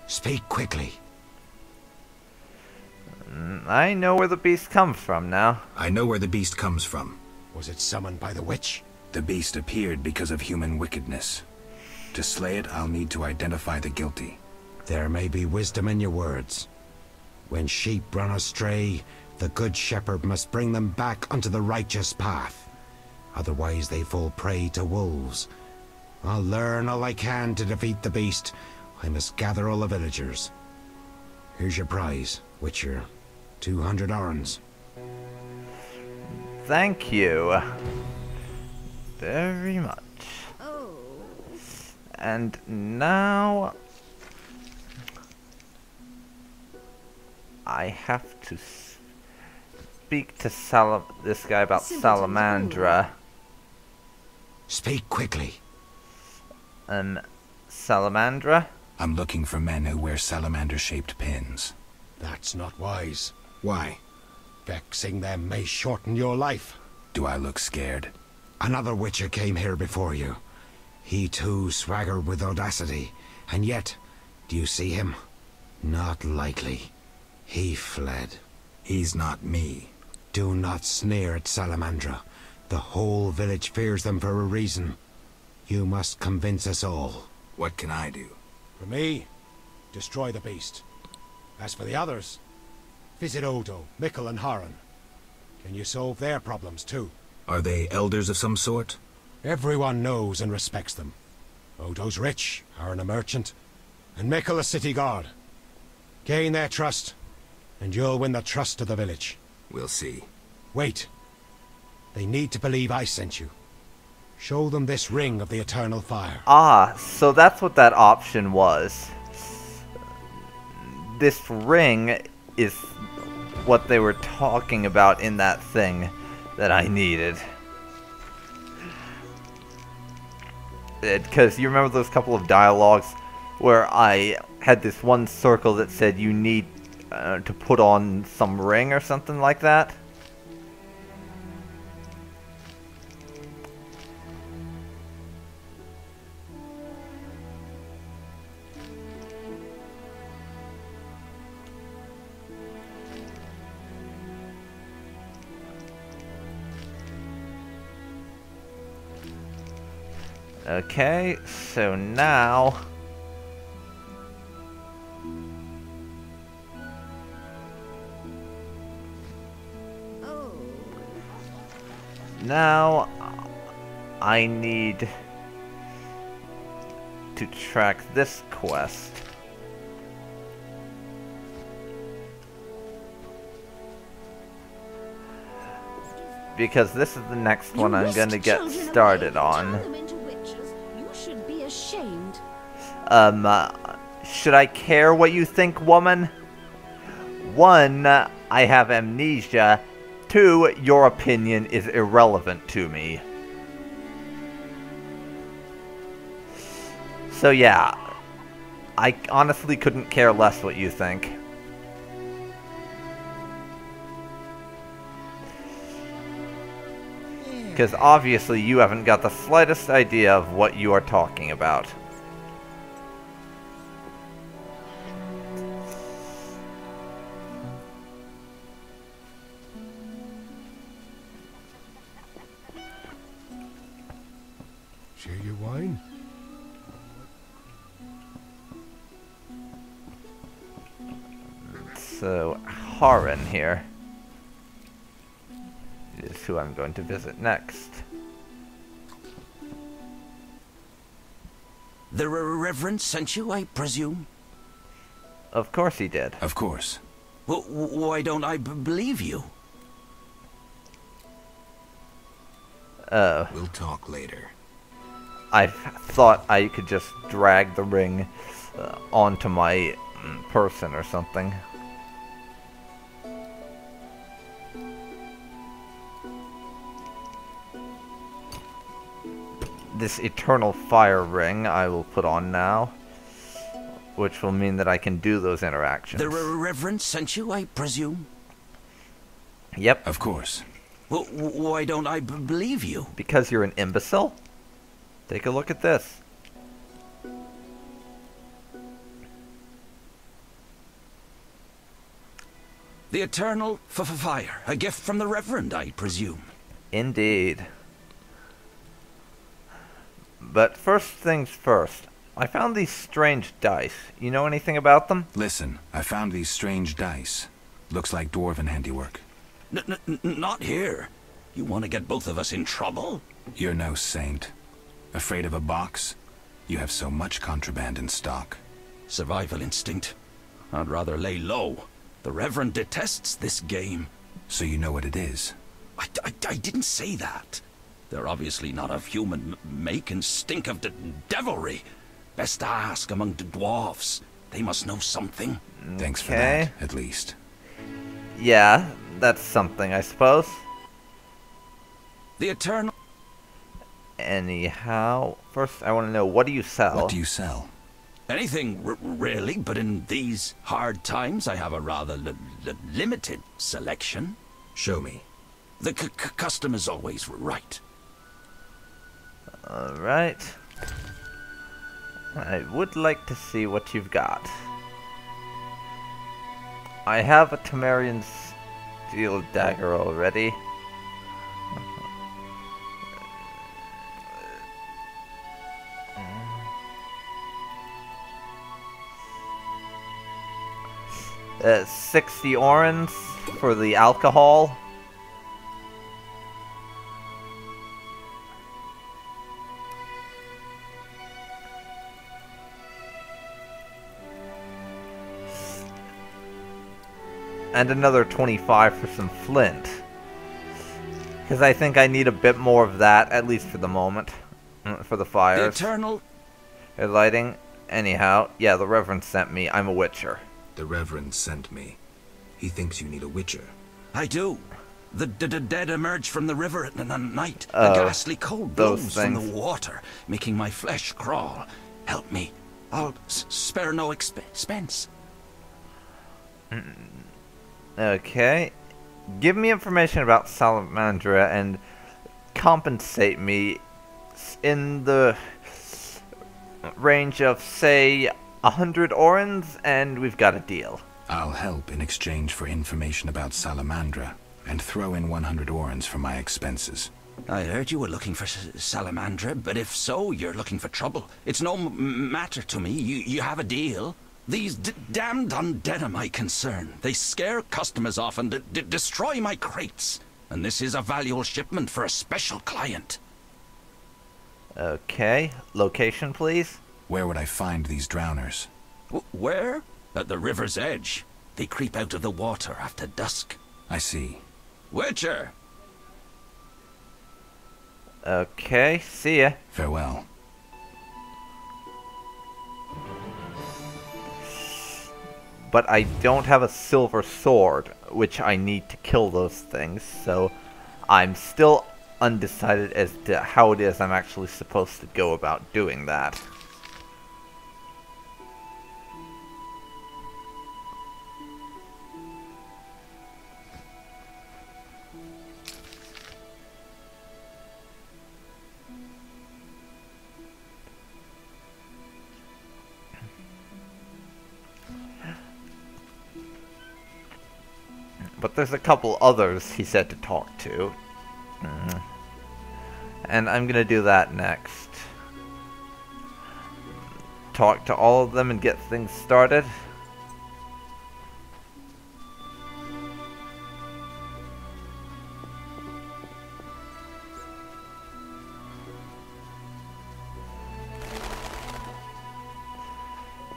Speak quickly. I know where the beast comes from now. I know where the beast comes from. Was it summoned by the witch? The beast appeared because of human wickedness. To slay it, I'll need to identify the guilty. There may be wisdom in your words. When sheep run astray, the good shepherd must bring them back onto the righteous path. Otherwise they fall prey to wolves. I'll learn all I can to defeat the beast. I must gather all the villagers. Here's your prize, Witcher. 200 orens. Thank you very much. Oh. And now I have to speak to this guy about Salamandra. Speak quickly. Salamandra? I'm looking for men who wear salamander-shaped pins. That's not wise. Why? Vexing them may shorten your life. Do I look scared? Another Witcher came here before you. He too swaggered with audacity. And yet, do you see him? Not likely. He fled. He's not me. Do not sneer at Salamandra. The whole village fears them for a reason. You must convince us all. What can I do? For me, destroy the beast. As for the others, visit Odo, Mikkel and Haran. Can you solve their problems too? Are they elders of some sort? Everyone knows and respects them. Odo's rich, Haran a merchant, and Mikkel a city guard. Gain their trust, and you'll win the trust of the village. We'll see. Wait. They need to believe I sent you. Show them this ring of the eternal fire. Ah, so that's what that option was. This ring is what they were talking about in that thing that I needed. Because you remember those couple of dialogues where I had this one circle that said you need to put on some ring or something like that? Okay, so now I need to track this quest. Because this is the next one I'm going to get started on. Ashamed. Should I care what you think, woman? 1, I have amnesia. 2, your opinion is irrelevant to me. So yeah, I honestly couldn't care less what you think. Because obviously you haven't got the slightest idea of what you are talking about. Share your wine? So, Haran here is who I'm going to visit next. The Reverend sent you, I presume? Of course he did. Of course. Why don't I believe you? Oh. We'll talk later. I thought I could just drag the ring onto my person or something. This eternal fire ring I will put on now, which will mean that I can do those interactions. The Reverend sent you, I presume? Yep. Of course. Why don't I believe you? Because you're an imbecile? Take a look at this. The eternal fire. A gift from the Reverend, I presume. Indeed. But first things first. I found these strange dice. You know anything about them? Listen, I found these strange dice. Looks like dwarven handiwork. Not here. You want to get both of us in trouble? You're no saint. Afraid of a box? You have so much contraband in stock. Survival instinct. I'd rather lay low. The Reverend detests this game. So you know what it is? I didn't say that. They're obviously not of human make and stink of devilry. Best to ask among the dwarves. They must know something. Thanks for that, at least. Yeah, that's something, I suppose. The eternal... Anyhow, first I want to know, what do you sell? What do you sell? Anything, really, but in these hard times I have a rather limited selection. Show me. The customer's always right. Alright. I would like to see what you've got. I have a Temerian steel dagger already. 60 orens for the alcohol. And another 25 for some flint. Because I think I need a bit more of that, at least for the moment. For the fires. The eternal... Lighting. Anyhow, yeah, the Reverend sent me. I'm a witcher. The Reverend sent me. He thinks you need a witcher. I do. The dead emerge from the river at night. A ghastly cold blows from the water, making my flesh crawl. Help me. I'll spare no expense. Okay. Give me information about Salamandra and compensate me in the range of, say, 100 orens, and we've got a deal. I'll help in exchange for information about Salamandra, and throw in 100 orens for my expenses. I heard you were looking for Salamandra, but if so, you're looking for trouble. It's no matter to me. You have a deal. These damned undead are my concern. They scare customers off and destroy my crates. And this is a valuable shipment for a special client. Okay. Location, please? Where would I find these drowners? Where? At the river's edge. They creep out of the water after dusk. I see. Witcher! Okay, see ya. Farewell. But I don't have a silver sword, which I need to kill those things, so I'm still undecided as to how it is I'm actually supposed to go about doing that. But there's a couple others he said to talk to. And I'm gonna do that next. Talk to all of them and get things started.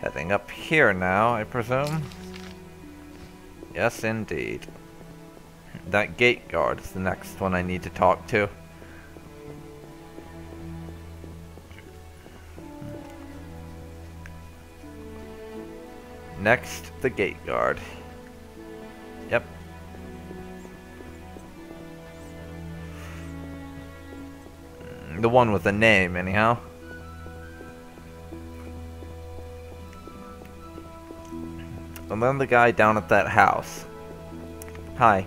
Heading up here now, I presume. Yes, indeed. That gate guard is the next one I need to talk to. Next, the gate guard. Yep. The one with the name, anyhow. And then the guy down at that house. Hi.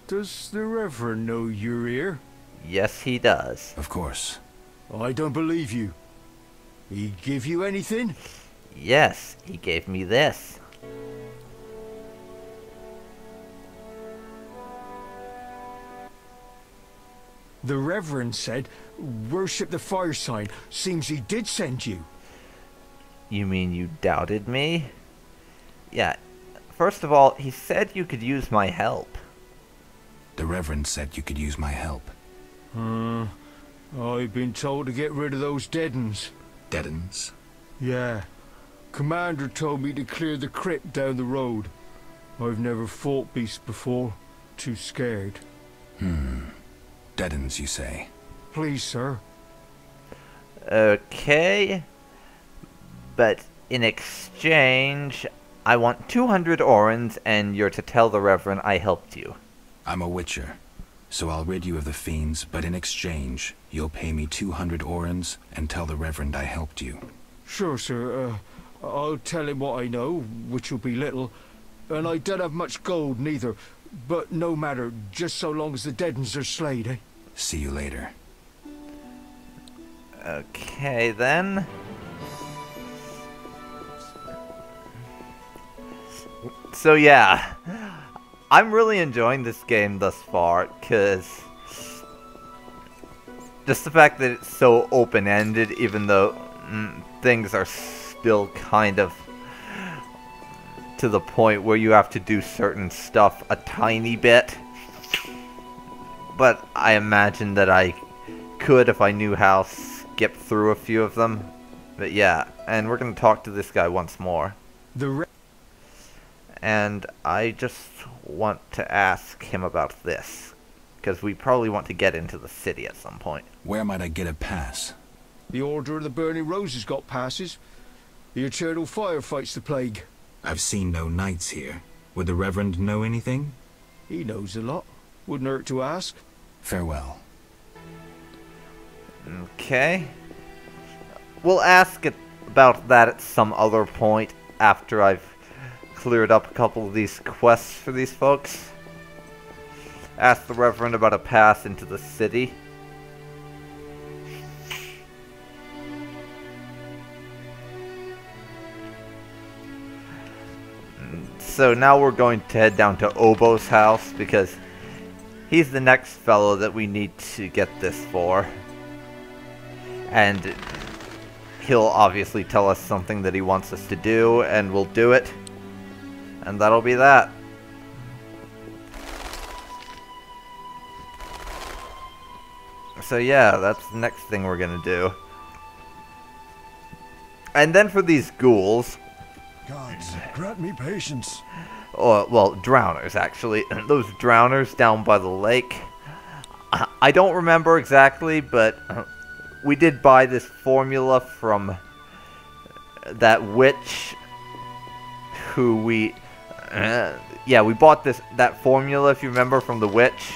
Does the Reverend know you're here? Yes, he does. Of course. I don't believe you. He give you anything? Yes, he gave me this. The Reverend said, worship the fire sign. Seems he did send you. You mean you doubted me? Yeah. First of all, he said you could use my help. The Reverend said you could use my help. I've been told to get rid of those deadens. Deadens? Yeah. Commander told me to clear the crypt down the road. I've never fought beasts before. Too scared. Deadens, you say? Please, sir. Okay. But in exchange, I want 200 orens, and you're to tell the Reverend I helped you. I'm a witcher, so I'll rid you of the fiends, but in exchange, you'll pay me 200 orens and tell the Reverend I helped you. Sure, sir. I'll tell him what I know, which will be little. And I don't have much gold, neither. But no matter, just so long as the deadens are slayed, eh? See you later. Okay, then. So yeah, I'm really enjoying this game thus far, because just the fact that it's so open-ended, even though things are still kind of to the point where you have to do certain stuff a tiny bit. But I imagine that I could if I knew how to skip through a few of them. But yeah, and we're going to talk to this guy once more. And I just want to ask him about this, because we probably want to get into the city at some point. Where might I get a pass? The Order of the Burning Roses got passes. The Eternal Fire fights the plague. I've seen no knights here. Would the Reverend know anything? He knows a lot. Wouldn't hurt to ask. Farewell. Okay. We'll ask about that at some other point after I've cleared up a couple of these quests for these folks. Ask the Reverend about a pass into the city. So now we're going to head down to Obo's house, because he's the next fellow that we need to get this for. And he'll obviously tell us something that he wants us to do, and we'll do it. And that'll be that. So yeah, that's the next thing we're gonna do. And then for these ghouls... Gods, grant me patience. Oh, well, drowners, actually. Those drowners down by the lake. I don't remember exactly, but we did buy this formula from that witch who we... yeah, we bought that formula, if you remember, from the witch,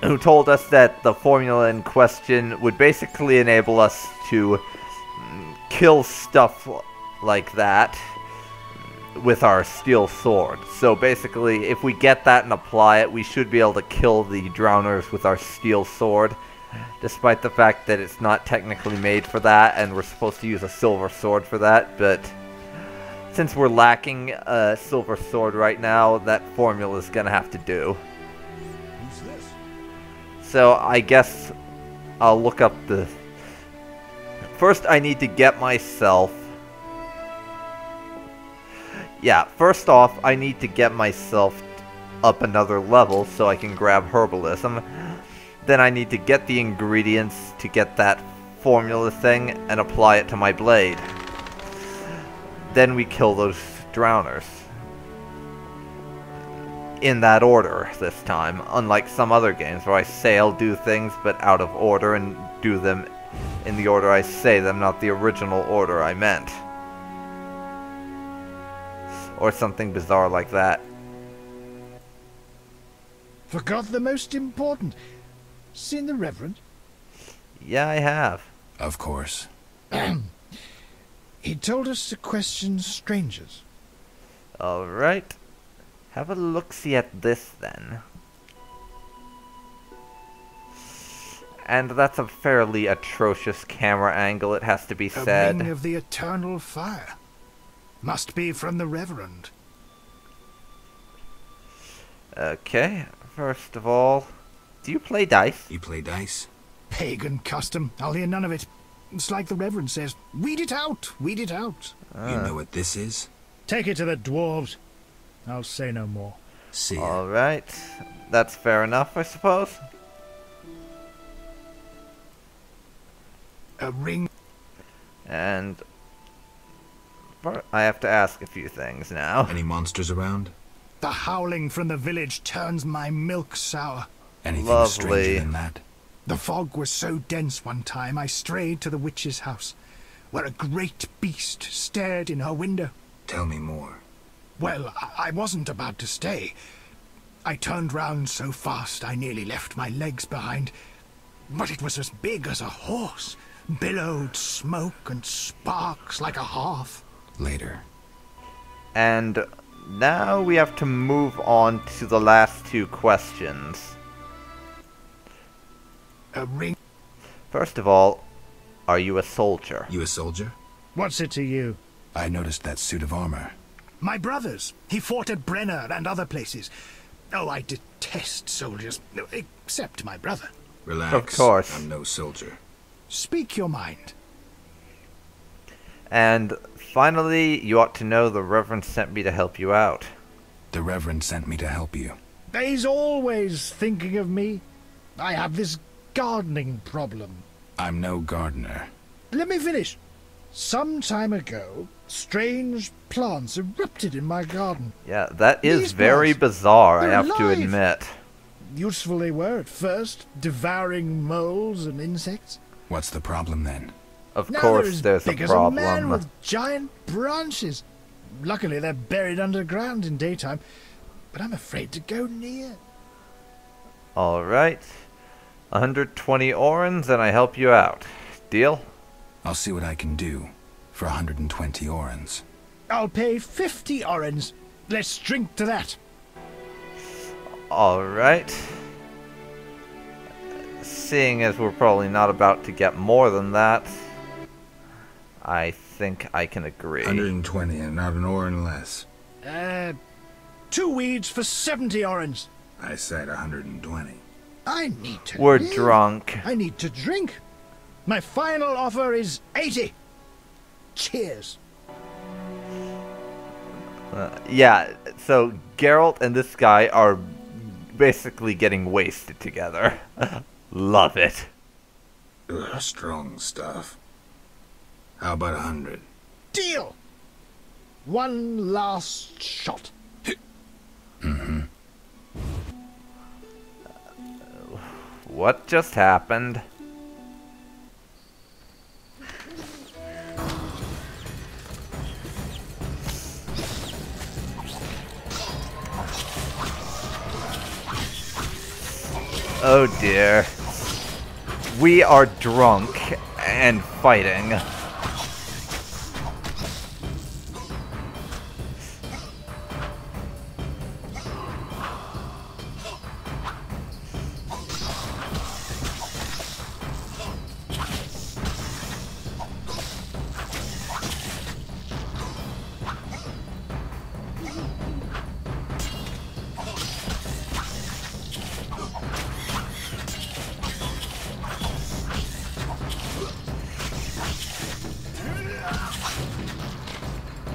who told us that the formula in question would basically enable us to kill stuff like that with our steel sword. So basically, if we get that and apply it, we should be able to kill the drowners with our steel sword, despite the fact that it's not technically made for that, and we're supposed to use a silver sword for that. But since we're lacking a silver sword right now, that formula is gonna have to do. Who's this? So I guess I'll look up the... First, I need to get myself... Yeah, first off, I need to get myself up another level so I can grab herbalism. Then I need to get the ingredients to get that formula thing and apply it to my blade. Then we kill those drowners. In that order this time, unlike some other games where I say I'll do things but out of order and do them in the order I say them, not the original order I meant. Or something bizarre like that. Forgot the most important. Seen the Reverend? Yeah, I have. Of course. He told us to question strangers. Alright. Have a look-see at this, then. And that's a fairly atrocious camera angle, it has to be A said. ring of the Eternal Fire. Must be from the Reverend. Okay, first of all, Do you play dice? You play dice? Pagan custom. I'll hear none of it. It's like the Reverend says. Weed it out. Weed it out. You know what this is? Take it to the dwarves. I'll say no more. See ya. Alright. That's fair enough, I suppose. A ring. And I have to ask a few things now. Any monsters around? The howling from the village turns my milk sour. Anything Lovely. stranger than that? The fog was so dense one time I strayed to the witch's house, where a great beast stared in her window. Tell me more. Well, I wasn't about to stay. I turned round so fast I nearly left my legs behind. But it was as big as a horse, billowed smoke and sparks like a hearth. Later. And now we have to move on to the last two questions. A ring. First of all, are you a soldier? You a soldier? What's it to you? I noticed that suit of armor. My brother's. He fought at Brenner and other places. Oh, I detest soldiers, except my brother. Relax. Of course. I'm no soldier. Speak your mind. And finally, you ought to know the Reverend sent me to help you out. The Reverend sent me to help you. He's always thinking of me. I have this gardening problem. I'm no gardener. Let me finish. Some time ago, strange plants erupted in my garden. Yeah, that is These very plants, bizarre, I they're have to alive. admit. Useful they were at first, devouring moles and insects. What's the problem then? Of Now course, they're as there's a big as a man problem. with giant branches. Luckily, they're buried underground in daytime, but I'm afraid to go near. Alright. 120 orens and I help you out. Deal? I'll see what I can do for 120 orens. I'll pay 50 orens. Let's drink to that. Alright. Seeing as we're probably not about to get more than that, I think I can agree. 120 and not an oren less. 2 weeds for 70 orens. I said 120. I need to We're live. drunk. I need to drink. My final offer is 80. Cheers. Yeah, so Geralt and this guy are basically getting wasted together. Love it. Ugh, strong stuff. How about 100? Deal. One last shot. What just happened? Oh dear. We are drunk and fighting.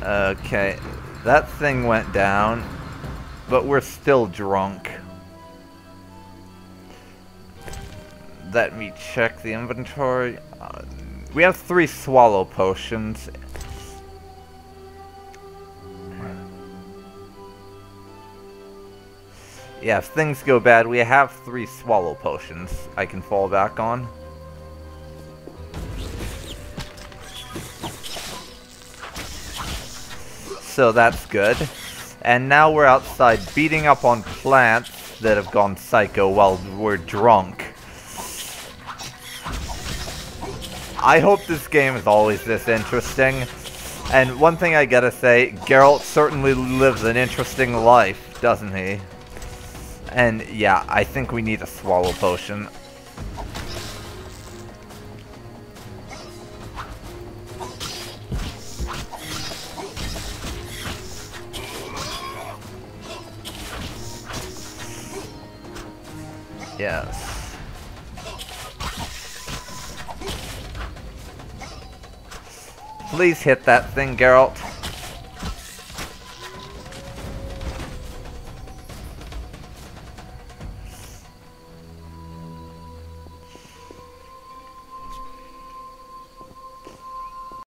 Okay, that thing went down, but we're still drunk. Let me check the inventory. We have 3 swallow potions. Yeah, if things go bad, we have 3 swallow potions I can fall back on. So that's good. And now we're outside beating up on plants that have gone psycho while we're drunk. I hope this game is always this interesting. And one thing I gotta say, Geralt certainly lives an interesting life, doesn't he? And yeah, I think we need a swallow potion. Yes. Please hit that thing, Geralt.